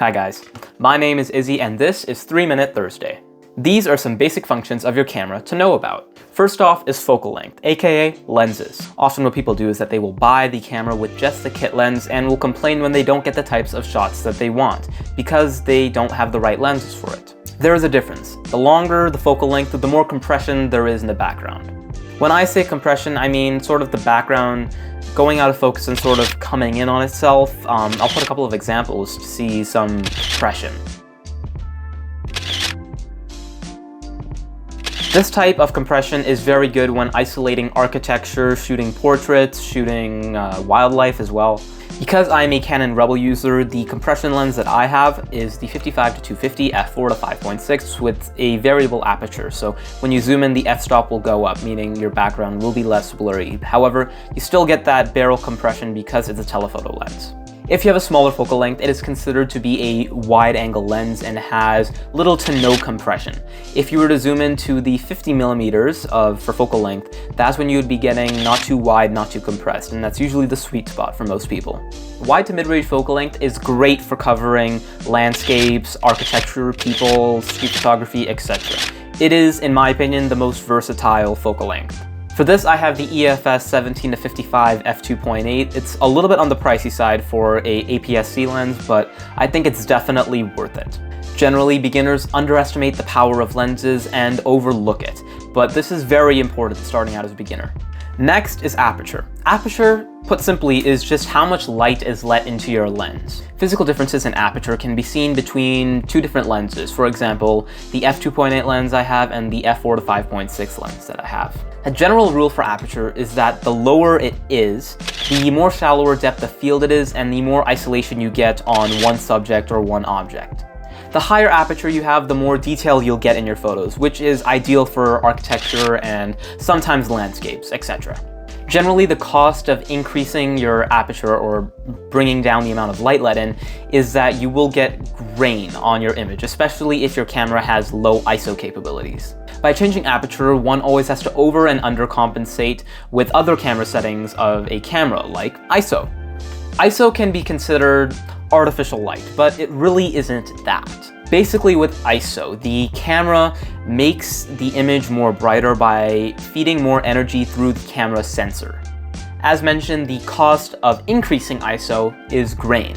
Hi guys, my name is Izzy and this is 3 Minute Thursday. These are some basic functions of your camera to know about. First off is focal length, aka lenses. Often what people do is that they will buy the camera with just the kit lens and will complain when they don't get the types of shots that they want because they don't have the right lenses for it. There is a difference. The longer the focal length, the more compression there is in the background. When I say compression, I mean sort of the background going out of focus and sort of coming in on itself. I'll put a couple of examples to see some compression. This type of compression is very good when isolating architecture, shooting portraits, shooting wildlife as well. Because I'm a Canon Rebel user, the compression lens that I have is the 55-250 f4 to 5.6 with a variable aperture. So when you zoom in, the f-stop will go up, meaning your background will be less blurry. However, you still get that barrel compression because it's a telephoto lens. If you have a smaller focal length, it is considered to be a wide-angle lens and has little to no compression. If you were to zoom into the 50mm for focal length, that's when you would be getting not too wide, not too compressed, and that's usually the sweet spot for most people. Wide to mid-range focal length is great for covering landscapes, architecture, people, street photography, etc. It is, in my opinion, the most versatile focal length. For this, I have the EFS 17-55 f2.8. It's a little bit on the pricey side for a APS-C lens, but I think it's definitely worth it. Generally, beginners underestimate the power of lenses and overlook it, but this is very important starting out as a beginner. Next is aperture. Aperture, put simply, is just how much light is let into your lens. Physical differences in aperture can be seen between two different lenses. For example, the f2.8 lens I have and the f4 to 5.6 lens that I have. A general rule for aperture is that the lower it is, the more shallower depth of field it is and the more isolation you get on one subject or one object. The higher aperture you have, the more detail you'll get in your photos, which is ideal for architecture and sometimes landscapes, etc. Generally, the cost of increasing your aperture or bringing down the amount of light let in is that you will get grain on your image, especially if your camera has low ISO capabilities. By changing aperture, one always has to over and undercompensate with other camera settings of a camera, like ISO. ISO can be considered artificial light, but it really isn't that. Basically with ISO, the camera makes the image more brighter by feeding more energy through the camera sensor. As mentioned, the cost of increasing ISO is grain.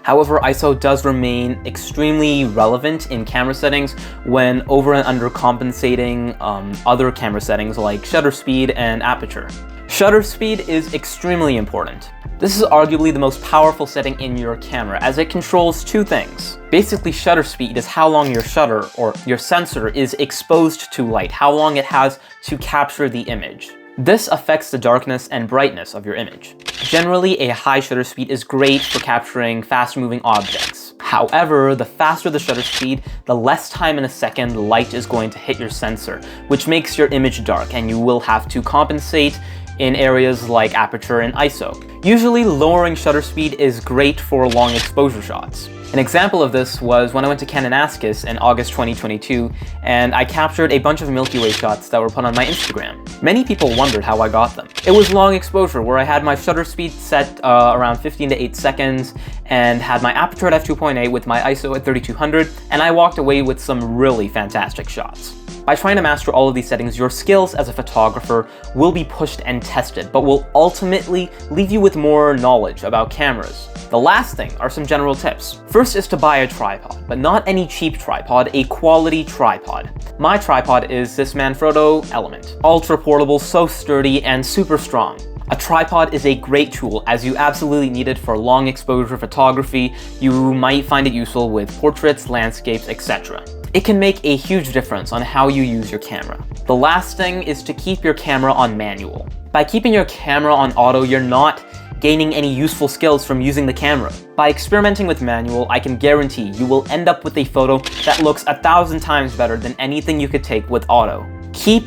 However, ISO does remain extremely relevant in camera settings when over and under compensating other camera settings like shutter speed and aperture. Shutter speed is extremely important. This is arguably the most powerful setting in your camera as it controls two things. Basically, shutter speed is how long your shutter or your sensor is exposed to light, how long it has to capture the image. This affects the darkness and brightness of your image. Generally, a high shutter speed is great for capturing fast-moving objects. However, the faster the shutter speed, the less time in a second light is going to hit your sensor, which makes your image dark, and you will have to compensate in areas like aperture and ISO. Usually, lowering shutter speed is great for long exposure shots. An example of this was when I went to Kananaskis in August 2022, and I captured a bunch of Milky Way shots that were put on my Instagram. Many people wondered how I got them. It was long exposure, where I had my shutter speed set around 15 to 8 seconds, and had my aperture at f2.8 with my ISO at 3200, and I walked away with some really fantastic shots. By trying to master all of these settings, your skills as a photographer will be pushed and tested, but will ultimately leave you with more knowledge about cameras. The last thing are some general tips. First is to buy a tripod, but not any cheap tripod, a quality tripod. My tripod is this Manfrotto Element. Ultra portable, so sturdy, and super strong. A tripod is a great tool as you absolutely need it for long exposure photography. You might find it useful with portraits, landscapes, etc. It can make a huge difference on how you use your camera. The last thing is to keep your camera on manual. By keeping your camera on auto, you're not gaining any useful skills from using the camera. By experimenting with manual, I can guarantee you will end up with a photo that looks 1,000 times better than anything you could take with auto. Keep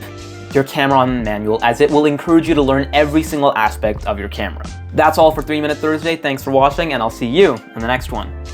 your camera on manual as it will encourage you to learn every single aspect of your camera. That's all for 3 Minute Thursday. Thanks for watching, and I'll see you in the next one.